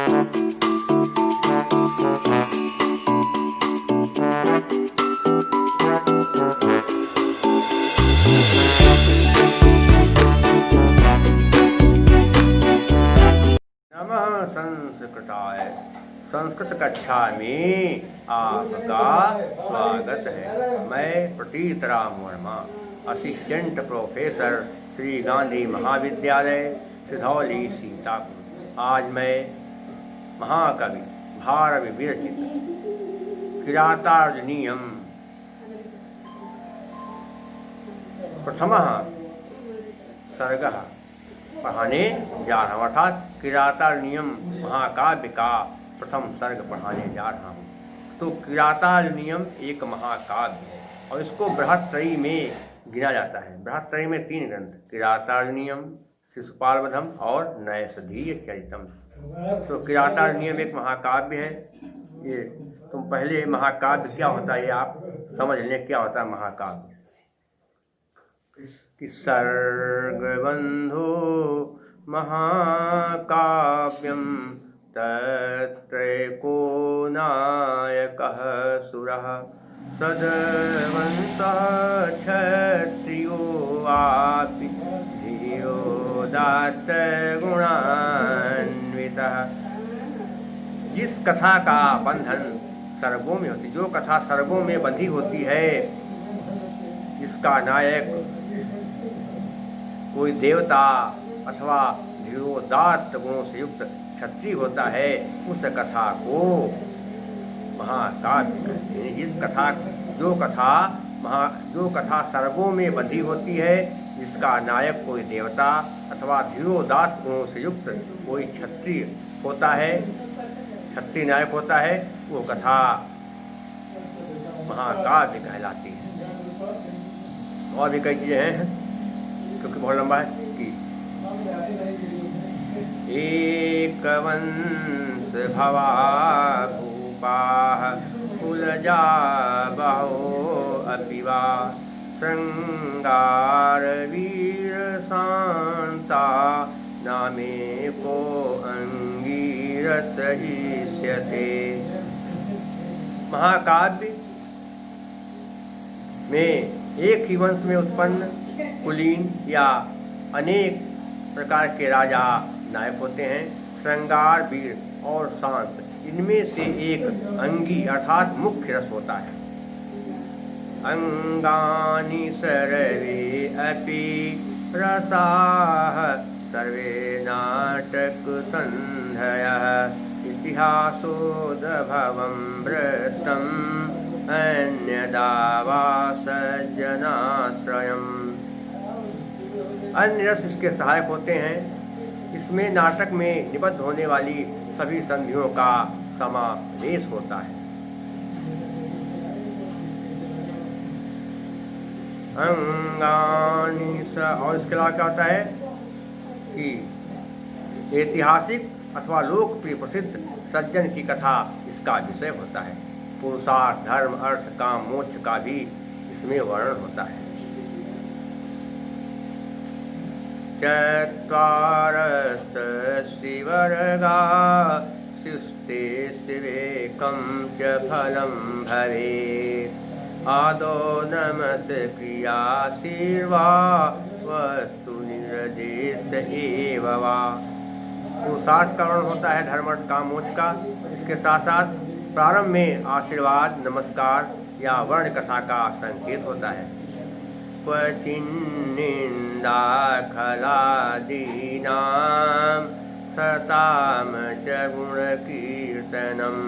नमः संस्कृताय। संस्कृत कक्षा में आपका स्वागत है। मैं प्रतीत राम वर्मा, असिस्टेंट प्रोफेसर, श्री गांधी महाविद्यालय, सिधौली, सीतापुर। आज मैं महाकवि भारवि विरचित किरातार्जुनीयम प्रथमः सर्गः पढ़ाने जा रहा हूँ, अर्थात किरातार्जुनीयम महाकाव्य का प्रथम सर्ग पढ़ाने जा रहा हूँ। तो किरातार्जुनीयम एक महाकाव्य है और इसको बृहत्त्रयी में गिना जाता है। बृहत्त्रयी में 3 ग्रंथ, किरातार्जुनीयम, शिशुपालवधम और नैषधीय चरितम। तो किरातार्जुनीयम एक महाकाव्य है। ये तुम पहले महाकाव्य क्या होता है ये आप समझ लें, क्या होता है महाकाव्य। कि सर्गबन्धो महाकाव्यं तत्रैको नायकः सुरः सद्वंशः क्षत्रियो वापि धीरोदात्तगुणान्वितः। जिस कथा का बंधन सर्गों में होती, जो कथा सर्गों में बंधी होती है, जिसका नायक कोई देवता अथवा धीरोदात्त गुणों से युक्त क्षत्रिय होता है, उस कथा को महाकाव्य कहते हैं। जो कथा सर्गों में बंधी होती है, जिसका नायक कोई देवता अथवा धीरोदात्त गुणों से युक्त कोई क्षत्रिय होता है, क्षत्रिय नायक होता है, वो कथा महाकाव्य कहलाती है। और भी कई चीज़ें हैं क्योंकि बहुत लंबा है। कि एक वंश भवा भूपाः कुलजा बहो अपिवा श्रृंगार वीर शांता नामे को अंगीरस इष्यते। महाकाव्य में एक ही वंश में उत्पन्न कुलीन या अनेक प्रकार के राजा नायक होते हैं। श्रृंगार, वीर और शांत, इनमें से एक अंगी अर्थात मुख्य रस होता है। अंगानि सर्वे अपि रसाः सर्वे नाटक संधयः इतिहासोद्भवं वृत्तम् अन्यदा वा सज्जनाश्रयम्। अन्य रस इसके सहायक होते हैं। इसमें नाटक में निबद्ध होने वाली सभी संधियों का समावेश होता है। अंगानि और इसके अलावा क्या होता है कि ऐतिहासिक अथवा लोकप्रिय प्रसिद्ध सज्जन की कथा इसका विषय होता है। पुरुषार्थ, धर्म, अर्थ, काम, मोक्ष का भी इसमें वर्णन होता है। चत्वारस्तस्य वर्गा शिष्टे शिवेकं च फलं भवेत् आदौ नमस्क्रियाशीर्वा वस्तु निर्देश एव वा। पुरुषार्थ का वर्णन होता है, धर्म, अर्थ, काम, मोक्ष का। इसके साथ साथ प्रारंभ में आशीर्वाद, नमस्कार या वर्ण कथा का संकेत होता है। क्वचिन्निंदा खलादीनां सताम च गुणकीर्तनम्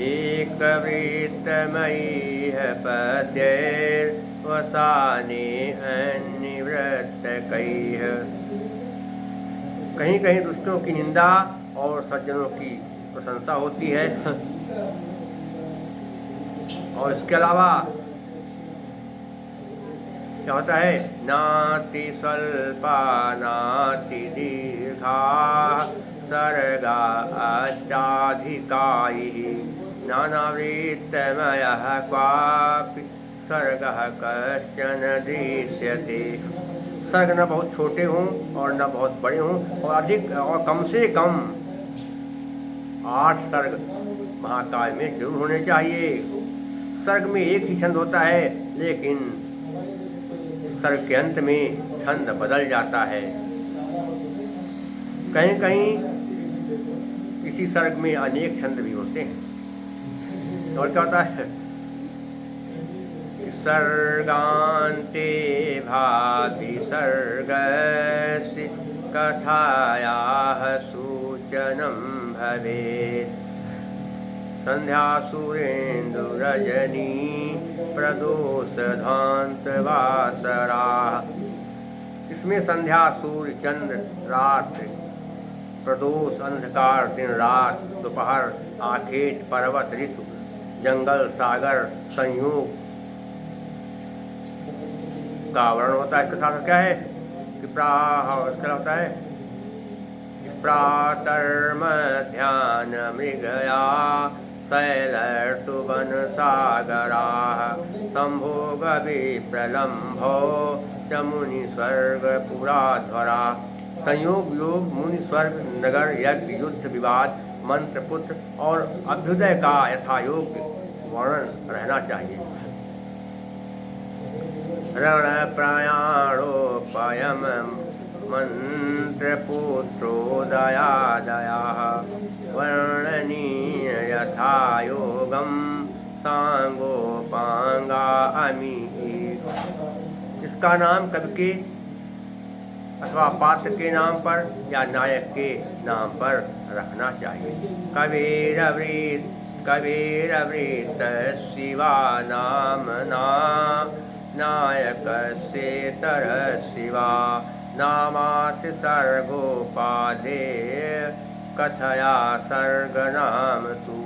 एकवृत्तमयीह पद्यैर्वसाने अन्निवृत्तकैः। कहीं कहीं दुष्टों की निंदा और सज्जनों की प्रशंसा होती है। और इसके अलावा क्या होता है, नाति स्वल्पा नाति दीर्घा सर्गा अष्टाधिकायि नानावृत्तमयः क्वापि सर्गः कश्चन दृश्यते। सर्ग न बहुत छोटे हों और न बहुत बड़े हों, और अधिक और कम से कम 8 सर्ग महाकाव्य में जरूर होने चाहिए। सर्ग में एक ही छंद होता है, लेकिन सर्ग के अंत में छंद बदल जाता है। कहीं कहीं किसी सर्ग में अनेक छंद भी होते हैं। और क्या होता है? सर्गान्ते भाति सर्गस्य कथायाः सूचनं भवेत्। संध्या सुरेन्दुरजनी प्रदोषध्वान्तवासरा। इसमें संध्या, सूर्य, चंद्र, रात, प्रदोष, अंधकार, दिन रात, दोपहर, आखेट, पर्वत, ऋतु, जंगल, सागर, संयोग का वर्णन होता है। इसके साथ क्या है कि इसका होता है प्रातर्मध्यान मृगया शैलर्तुवन सागरा संभोग विप्रलम्भो च मुनि स्वर्ग पुराध्वरा। संयोग, योग, मुनि, स्वर्ग, नगर, यज्ञ, युद्ध, विवाद, मंत्र, पुत्र और अभ्युदय का यथायोग्य वर्णन रहना चाहिए। रण प्रयाणोपयम मंत्र पुत्रोदयादया वर्णनीय यथायोगम सांगोपांगा अमी। इसका नाम कवि के अथवा पात्र के नाम पर या नायक के नाम पर रखना चाहिए। कबीरवृत शिवा नामना नायक से तरह शिवा नामात सर्गोपाधे कथया सर्ग नाम तू।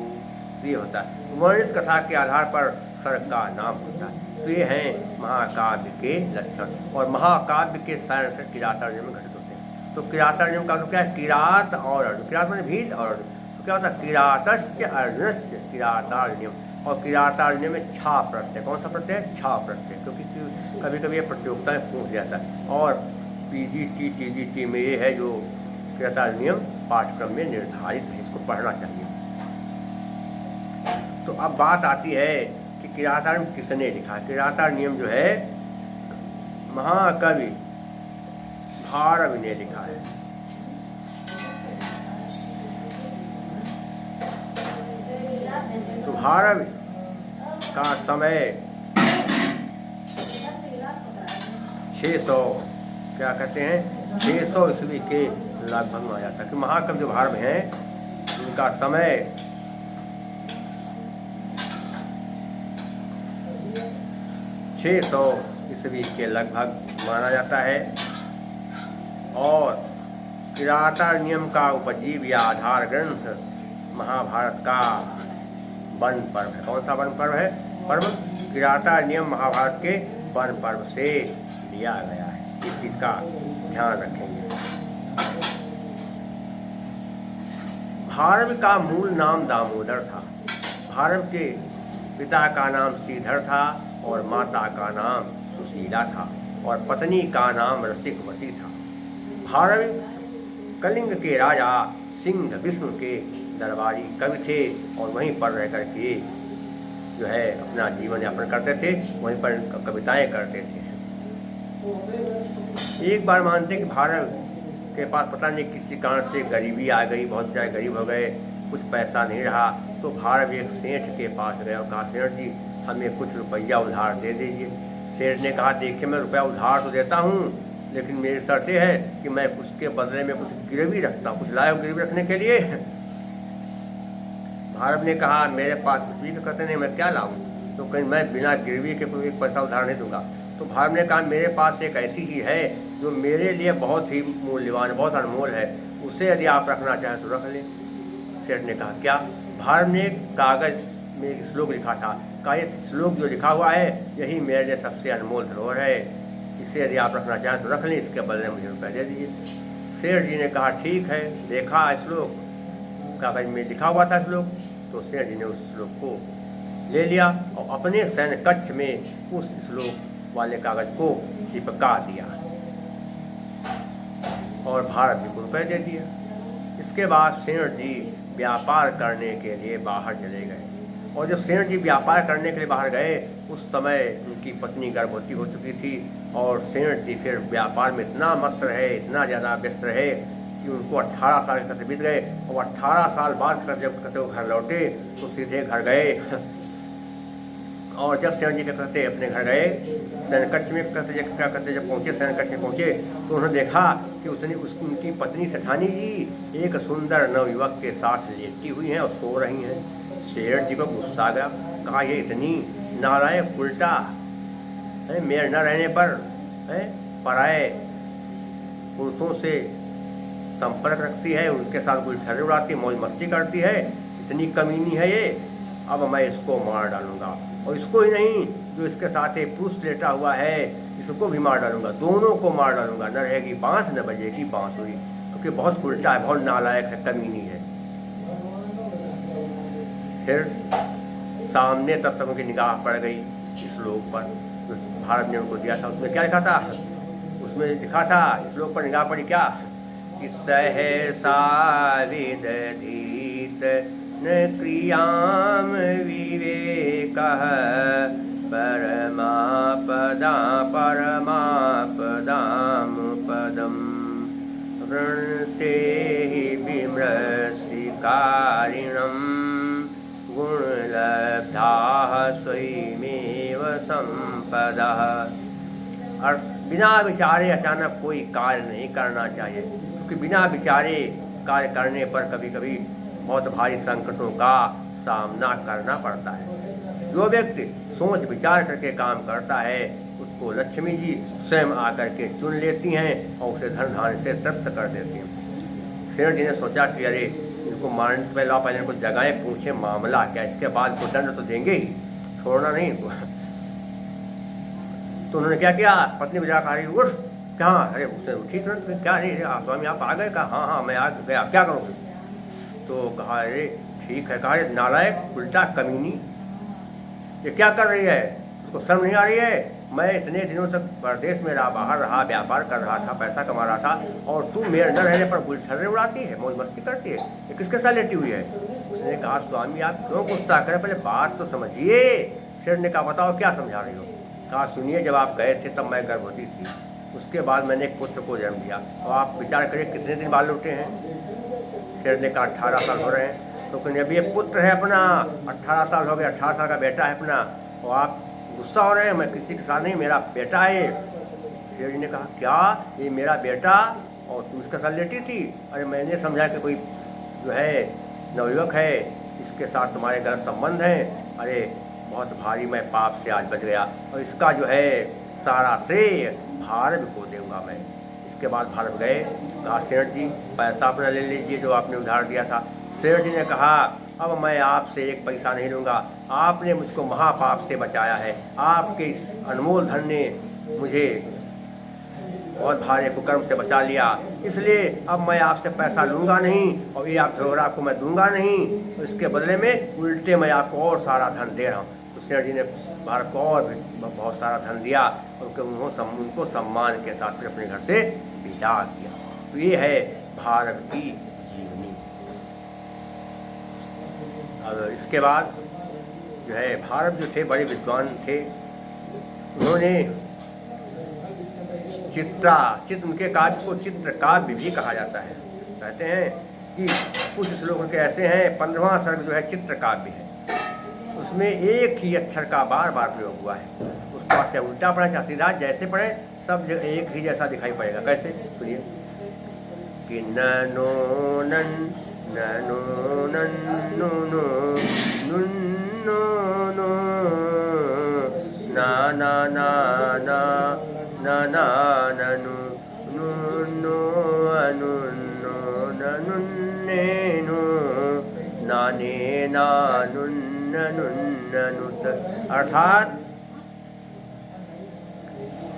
ये होता है वर्णित कथा के आधार पर सर्ग का नाम होता है। तो ये हैं महाकाव्य के लक्षण, और महाकाव्य के सारे लक्षण किरातार्जुन में घटित होते हैं। तो किरातार्जुन का तो क्या है? किरात और अर्जुन, किरात मैंने भीड़ और अर्जुन। तो क्या होता है? किरातस्य अर्जुनस्य किरातार्जुन। और किरातार्जुन में छा प्रत्यय, कौन सा प्रत्यय है? छा प्रत्यय, क्योंकि कभी कभी ये प्रतियोगिता में पूछ जाता है। और पीजीटी टीजीटी में ये है जो किरातार्जुन पाठ्यक्रम में निर्धारित है, इसको पढ़ना चाहिए। तो अब बात आती है कि किरातार्जुन किसने लिखा। किरातार्जुन जो है महाकवि भारवि ने लिखा है। तो भारवि का समय 600 क्या कहते हैं 600 ईस्वी के लगभग में आ जाता है। कि महाकवि जो भारवि हैं उनका समय 600 ईस्वी के लगभग माना जाता है। और किरातार्जुन का उपजीव या आधार ग्रंथ महाभारत का वन पर्व है। कौन सा वन पर्व है? पर्व किरातार्जुन महाभारत के वन पर्व से लिया गया है। इस चीज का ध्यान रखेंगे। भारवि का मूल नाम दामोदर था। भारवि के पिता का नाम श्रीधर था और माता का नाम सुशीला था और पत्नी का नाम रसिकवती था। भारवि कलिंग के राजा सिंह विष्णु के दरबारी कवि थे और वहीं पर रह करके जो है अपना जीवन यापन करते थे, वहीं पर कविताएं करते थे। एक बार मानते कि भारवि के पास पता नहीं किसी कारण से गरीबी आ गई, बहुत ज़्यादा गरीब हो गए, कुछ पैसा नहीं रहा। तो भारवि एक सेठ के पास गए और कहा, सेठ जी हमें कुछ रुपया उधार दे दीजिए। सेठ ने कहा, देखिए मैं रुपया उधार तो देता हूँ, लेकिन मेरी शर्त है कि मैं उसके बदले में कुछ गिरवी रखता हूँ, कुछ लाया गिरवी रखने के लिए। भारवि ने कहा, मेरे पास कुछ भी कहते नहीं, मैं क्या लाऊं? तो कहीं मैं बिना गिरवी के कोई एक पैसा उधार नहीं दूंगा। तो भारवि ने कहा, मेरे पास एक ऐसी चीज़ है जो मेरे लिए बहुत ही मूल्यवान, बहुत अनमोल है, उसे यदि आप रखना चाहें तो रख लें। सेठ ने कहा, क्या? भारवि ने कागज में एक श्लोक लिखा था, कहा ये श्लोक जो लिखा हुआ है यही मेरे लिए सबसे अनमोल धरोहर है, इसे यदि आप रखना चाहें तो रख लें, इसके बदले मुझे रुपये दे दीजिए। सेठ जी ने कहा, ठीक है। देखा श्लोक, कागज में लिखा हुआ था श्लोक, तो सेठ जी ने उस श्लोक को ले लिया और अपने सैन्य कक्ष में उस श्लोक वाले कागज को चिपका दिया। और भारत जी को रुपये दे दिया। इसके बाद सेठ जी व्यापार करने के लिए बाहर चले गए, और जब सेठ जी व्यापार करने के लिए बाहर गए उस समय उनकी पत्नी गर्भवती हो चुकी थी, और सेठ जी फिर व्यापार में इतना मस्त रहे, इतना ज़्यादा व्यस्त रहे कि उनको 18 साल के बीत गए, और 18 साल बाद जब वो घर लौटे तो सीधे घर गए। और जब सेठ जी क्या कहते अपने घर गए, सैनकक्ष में क्या कहते जब पहुँचे, सैनकक्ष में पहुँचे तो उन्होंने देखा कि उनकी पत्नी सेठानी जी एक सुंदर नवयुवक के साथ लेटी हुई हैं और सो रही हैं। सेठ जी को गुस्सा आ गया, कहा ये इतनी नालायक उल्टा है, मेयर न रहने पर है पराए पुरुषों से संपर्क रखती है, उनके साथ गुलछर्रे उड़ाती, मौज मस्ती करती है, इतनी कमीनी है ये, अब मैं इसको मार डालूंगा। और इसको ही नहीं, जो इसके साथ एक पुरुष लेटा हुआ है इसको भी मार डालूंगा, दोनों को मार डालूंगा, न रहेगी बांस न बजेगी बांसुरी, क्योंकि बहुत उल्टा है, बहुत नालायक है, कमीनी है। फिर सामने तब तक उनकी निगाह पड़ गई इस श्लोक पर, भारत ने उनको दिया था, उसमें क्या लिखा था, उसमें लिखा था इस श्लोक पर निगाह पड़ी क्या कि सहसा विदधीत न क्रियाम विवेकः परमापदां वृणते विमृशिकारिणं गुणलब्धाः स्वयमेव संपदः। और बिना विचारे अचानक कोई कार्य नहीं करना चाहिए, क्योंकि बिना विचारे कार्य करने पर कभी कभी बहुत भारी संकटों का सामना करना पड़ता है। जो व्यक्ति सोच विचार करके काम करता है उसको लक्ष्मी जी स्वयं आकर के चुन लेती हैं और उसे धन धान्य से तृप्त कर देती हैं। सेठ जी ने सोचा कि अरे इनको मारने से पहले इनको जगाएं, पूछे मामला क्या, इसके बाद को दंड तो देंगे ही, छोड़ना नहीं इनको। तो उन्होंने क्या किया, पत्नी बजा खा रही, उठ कहाँ, अरे उसने उठी तुरंत, क्या अरे स्वामी आप आ गए, कहा हाँ हाँ मैं आ गया, क्या करूँ। तो कहा अरे ठीक है, कहा नालायक उल्टा कमीनी, ये क्या कर रही है, उसको शर्म नहीं आ रही है, मैं इतने दिनों तक प्रदेश में रहा, बाहर रहा, व्यापार कर रहा था, पैसा कमा रहा था, और तू मेरे न रहने पर गुलछर्रे उड़ाती है, मौज मस्ती करती है, ये किसके साथ लेटी हुई है। उसने कहा स्वामी आप क्यों गुस्सा करें, पहले बात तो समझिए। शेर ने कहा बताओ क्या समझा रही हो। कहा सुनिए, जब आप गए थे तब मैं गर्भवती थी, उसके बाद मैंने एक पुत्र को जन्म दिया, और आप विचार करिए कितने दिन बाद लौटे हैं। शेर ने कहा 18 साल हो रहे हैं। तो कहने अभी एक पुत्र है अपना, 18 साल हो गए, 18 साल का बेटा है अपना, और आप गुस्सा हो रहे हैं, मैं किसी के साथ नहीं, मेरा बेटा है। शेर जी ने कहा क्या ये मेरा बेटा और तुम इसके साथ लेटी थी। अरे मैंने समझा कि कोई जो है नवयुवक है, इसके साथ तुम्हारे गलत संबंध हैं। अरे बहुत भारी मैं पाप से आज बच गया, और इसका जो है सारा श्रेय भारत को दूंगा मैं। इसके बाद भारत गए, कहा सेठ जी पैसा अपना ले लीजिए जो आपने उधार दिया था। सेठ जी ने कहा अब मैं आपसे एक पैसा नहीं लूँगा, आपने मुझको महापाप से बचाया है, आपके इस अनमोल धन ने मुझे बहुत भारी कुकर्म से बचा लिया, इसलिए अब मैं आपसे पैसा लूँगा नहीं, और ये आप झोरा आपको मैं दूंगा नहीं, तो इसके बदले में उल्टे मैं आपको और सारा धन दे रहा हूँ। तो सेठ जी ने भारत को और भी बहुत सारा धन दिया, और उनको सम्मान के साथ फिर अपने घर से विदा किया। तो ये है भारत की जीवनी। अब इसके बाद जो है भारत जो थे बड़े विद्वान थे, उन्होंने चित्र उनके काव्य को चित्र काव्य भी कहा जाता है। कहते हैं कि कुछ श्लोक के ऐसे हैं, 15वां सर्ग जो है चित्र काव्य है, उसमें एक ही अक्षर का बार बार प्रयोग हुआ है। उसको आप चाहे उल्टा पढ़े चाहे सीधा, जैसे पढ़े सब एक ही जैसा दिखाई पड़ेगा। कैसे सुनिए कि ननो नन ननो नन्नो नो नुन्नो नो ना ना ना ना ना ना ननु नुन्नो अनुन्नो ननुन्ने नु नाने नानुन्ननुन्ननुत। अर्थात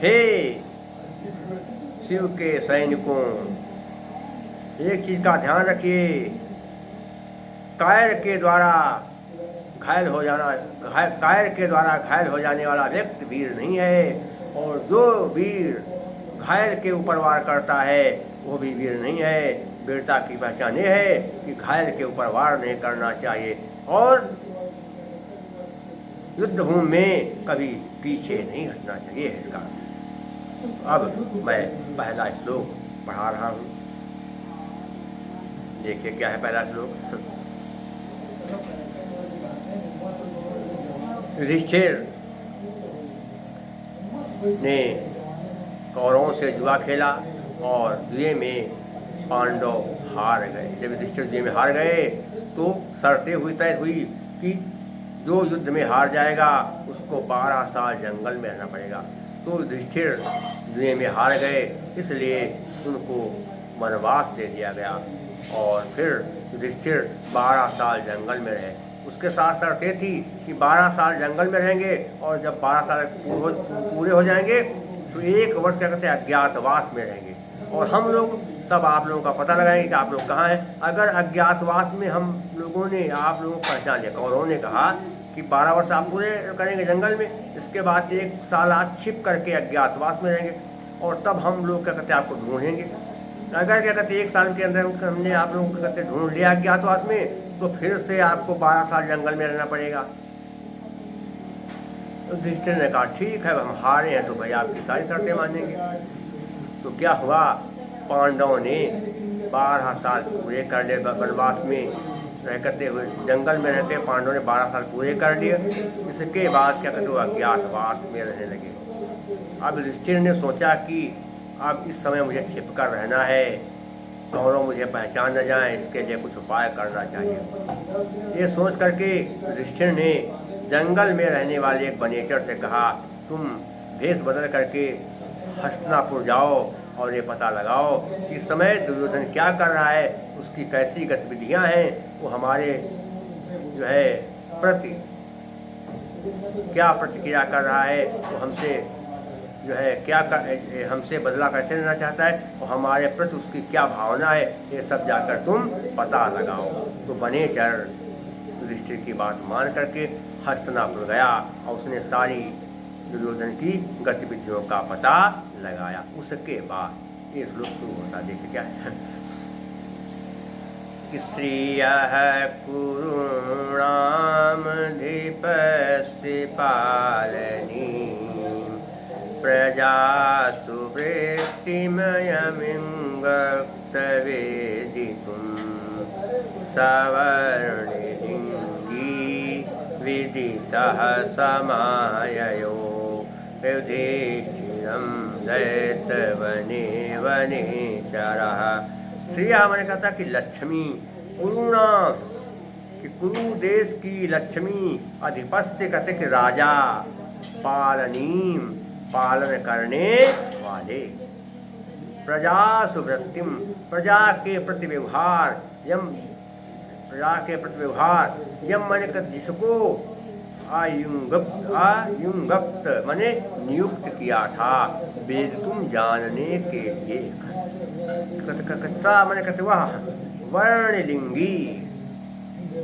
हे शिव के सैनिकों, एक चीज का ध्यान रखिए, कायर के द्वारा घायल हो जाने वाला व्यक्ति वीर नहीं है, और जो वीर घायल के ऊपर वार करता है वो भी वीर नहीं है। वीरता की पहचान ये है कि घायल के ऊपर वार नहीं करना चाहिए और युद्ध भूमि में कभी पीछे नहीं हटना चाहिए है इसका। अब मैं पहला श्लोक पढ़ा रहा हूँ। देखिए क्या है पहला श्लोक। युधिष्ठिर ने कौरवों से जुआ खेला और जुए में पांडव हार गए। जब युधिष्ठिर जुए में हार गए तो शर्तें हुई तय हुई कि जो युद्ध में हार जाएगा उसको 12 साल जंगल में रहना पड़ेगा। तो युधिष्ठिर जुए में हार गए, इसलिए उनको वनवास दे दिया गया और फिर युधिष्ठिर 12 साल जंगल में रहे। उसके साथ शर्तें थी कि 12 साल जंगल में रहेंगे और जब 12 साल पूरे हो जाएंगे तो 1 वर्ष क्या कहते हैं अज्ञातवास में रहेंगे और हम लोग तब आप लोगों का पता लगाएंगे कि आप लोग कहाँ हैं। अगर अज्ञातवास में हम लोगों ने आप लोगों को पहचान लिया, कौरवों ने कहा कि 12 वर्ष आप पूरे करेंगे जंगल में, इसके बाद 1 साल आप छिप करके अज्ञातवास में रहेंगे और तब हम लोग क्या कहते हैं आपको ढूंढेंगे। अगर क्या कहते हैं 1 साल के अंदर हमने आप लोगों को कहते ढूंढ लिया अज्ञातवास में तो फिर से आपको 12 साल जंगल में रहना पड़ेगा। तो युधिष्ठिर ने कहा ठीक है, हम हारे हैं तो भाई आपकी सारी शर्तें मानेंगे। तो क्या हुआ, पांडवों ने 12 साल पूरे कर लिए वनवास में रहते हुए, जंगल में रहते पांडवों ने 12 साल पूरे कर लिए। इसके बाद क्या कहते हुए अज्ञातवास में रहने लगे। अब युधिष्ठिर ने सोचा कि अब इस समय मुझे छिप कर रहना है, कौरव मुझे पहचान न जाए, इसके लिए कुछ उपाय करना चाहिए। ये सोच करके युधिष्ठिर ने जंगल में रहने वाले एक वनेचर से कहा तुम भेष बदल करके हस्तिनापुर जाओ और ये पता लगाओ कि इस समय दुर्योधन क्या कर रहा है, उसकी कैसी गतिविधियां हैं, वो हमारे जो है प्रति क्या प्रतिक्रिया कर रहा है, वो हमसे जो है क्या हमसे बदला कैसे लेना चाहता है और हमारे प्रति उसकी क्या भावना है, ये सब जाकर तुम पता लगाओ। तो वनेचर युधिष्ठिर की बात मान करके हस्तिनापुर गया और उसने सारी दुर्योधन की गतिविधियों का पता लगाया। उसके बाद ये श्लोक शुरू होता, देखिए क्या है। श्रियः कुरूणाम धीपस्य पालनी प्रजा सुवृत्तिमयमिङ्गक्तवेदितुं सवर्णलिङ्गी विदितः समाययो युधिष्ठिरं दैत्यवने वनेचरः। श्रिया मैंने कहा था कि लक्ष्मी, कुरुणाम कि कुरु देश की लक्ष्मी, अधिपत्य कहते कि राजा, पालनीम पालन करने वाले, प्रजा सुवृत्तिम प्रजा के प्रति व्यवहार, यम प्रजा के प्रति व्यवहार, यम मैंने कहा जिसको आयुंगक्त मैंने नियुक्त किया था, वेद तुम जानने के लिए। कथा मैंने कहते वह वर्णलिंगी,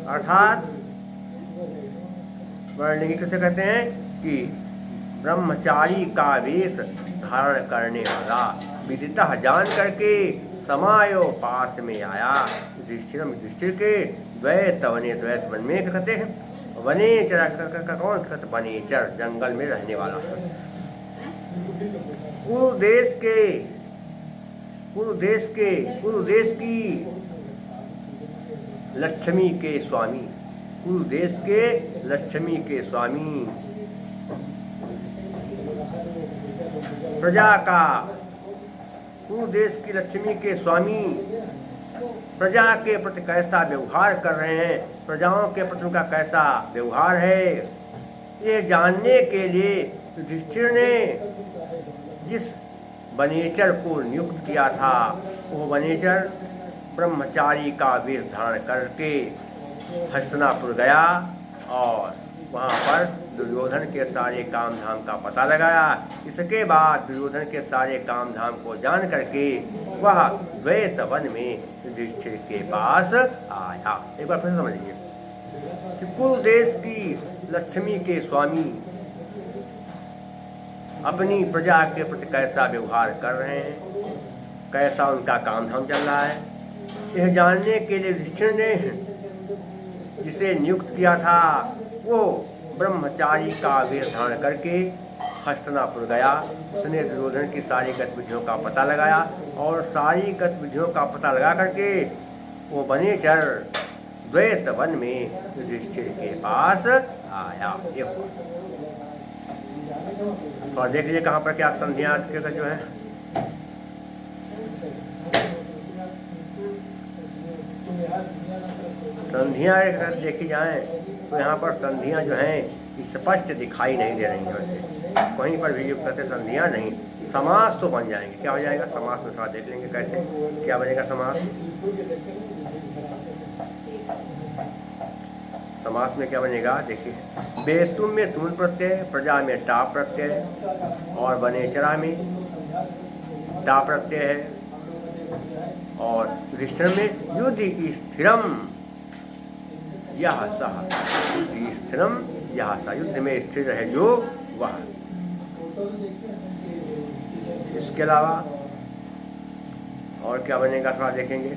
अर्थात वर्णलिंगी कैसे कहते हैं कि ब्रह्मचारी का वेश धारण करने वाला, विदिता जान करके समायो पास में आया। युधिष्ठिर के द्वैत वने, द्वैत वन में कहते हैं वनेचर का कौन कहते, वनेचर जंगल में रहने वाला। कुरु देश की लक्ष्मी के स्वामी, कुरु देश के लक्ष्मी के स्वामी, प्रजा का, कुरु देश की लक्ष्मी के स्वामी प्रजा के प्रति कैसा व्यवहार कर रहे हैं, प्रजाओं के प्रति उनका कैसा व्यवहार है, ये जानने के लिए युधिष्ठिर ने जिस वनेचर को नियुक्त किया था, वो वनेचर ब्रह्मचारी का वेश धारण करके हस्तिनापुर गया और वहाँ पर दुर्योधन के सारे काम धाम का पता लगाया। इसके बाद दुर्योधन के सारे काम धाम को जान करके वह द्वैत वन में युधिष्ठिर के पास आया। एक बार फिर समझ लीजिए कि कुरु देश की लक्ष्मी के स्वामी अपनी प्रजा के प्रति कैसा व्यवहार कर रहे हैं, कैसा उनका काम धाम चल रहा है, यह जानने के लिए युधिष्ठिर ने जिसे नियुक्त किया था वो ब्रह्मचारी का वेश धारण करके हस्तिनापुर गया। उसने दुर्योधन की सारी गतिविधियों का पता लगाया और सारी गतिविधियों का पता लगा करके वो वनेचर द्वैत वन में युधिष्ठिर के पास आया। और देख लीजिए कहाँ पर क्या संध्या का जो है संधियाँ अगर देखी जाएँ तो यहाँ पर संधियाँ जो हैं स्पष्ट दिखाई नहीं दे रही हैं। वैसे कहीं पर भी युक्त करते संधियाँ नहीं, समास तो बन जाएंगे। क्या हो जाएगा समास में, थोड़ा देख लेंगे कैसे क्या बनेगा समास। समास में क्या बनेगा देखिए, बेतुम में तून प्रत्यय, प्रजा में टा प्रत्यय और वनेचरा में टा प्रत्यय है और युधिष्ठिर में युधि स्थिरम यह सह, युधि स्थिरम यह सह, युद्ध में स्थिर है जो वह। इसके अलावा और क्या बनेगा थोड़ा देखेंगे।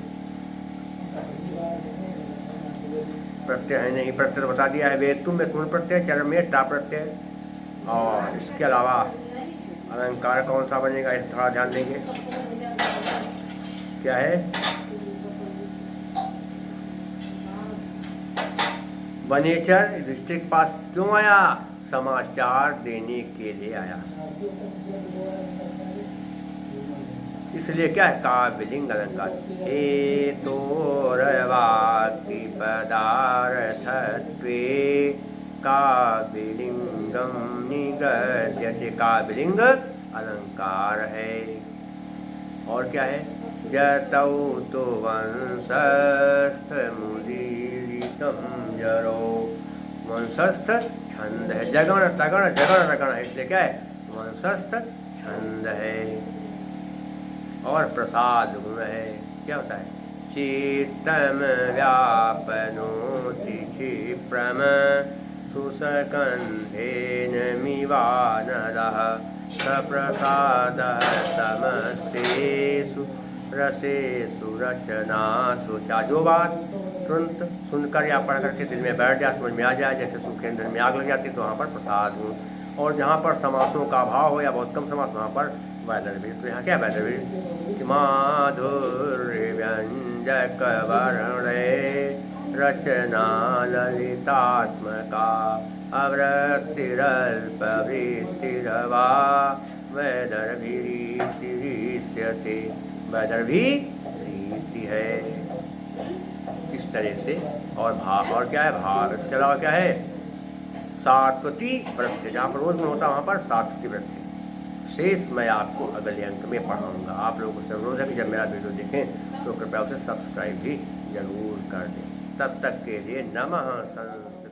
प्रत्यय है नहीं, प्रत्यय बता दिया है, वेतुम में तुम प्रत्यय, चरण में टा प्रत्यय। और इसके अलावा अलंकार कौन सा बनेगा इस थोड़ा ध्यान देंगे। क्या है, वनेचर युधिष्ठिर के पास क्यों आया, समाचार देने के लिए आया। इसलिए क्या है काव्यलिंग अलंकार। हेतु वाक्य पदार्थत्वे काव्यलिंगम निगद्यते, काव्यलिंग अलंकार है। और क्या है, जतौ तो वंशस्थ मुदीरितम जरो, वंशस्थ छंद है, जगण तगण जगण रगण, इसलिए क्या है वंशस्थ छंद है और प्रसाद गुण है। क्या होता है, चेतम व्यापनोति क्षिप्रम सुसकंधेन मिवानरः सप्रसादः समस्तेषु रसेषु रचनासु। जो बात तुरंत सुनकर या पढ़ करके दिल में बैठ जाए, समझ में आ जाए, जैसे सूखे ईंधन में आग लग जाती तो वहाँ पर प्रसाद गुण। और जहाँ पर समासों का अभाव हो या बहुत कम समास वहाँ पर वैदर्भी। तो यहाँ क्या वैदर्भी, माधुर्य व्यंजक वर्णे रचना ललितात्मका अवृत्तिरल्प वृत्तिरवा वैदर्भी रीत्यते, वैदर्भी रीति है। इस तरह से और भाव, और क्या है भाव। इसके अलावा क्या है, सात्वती वृत्ति, जहाँ पर रोज में होता वहाँ पर सात्वती वृत्ति। शेष मैं आपको अगले अंक में पढ़ाऊँगा। आप लोगों से अनुरोध है कि जब मेरा वीडियो देखें तो कृपया उसे सब्सक्राइब भी जरूर कर दें। तब तक के लिए नमः संत।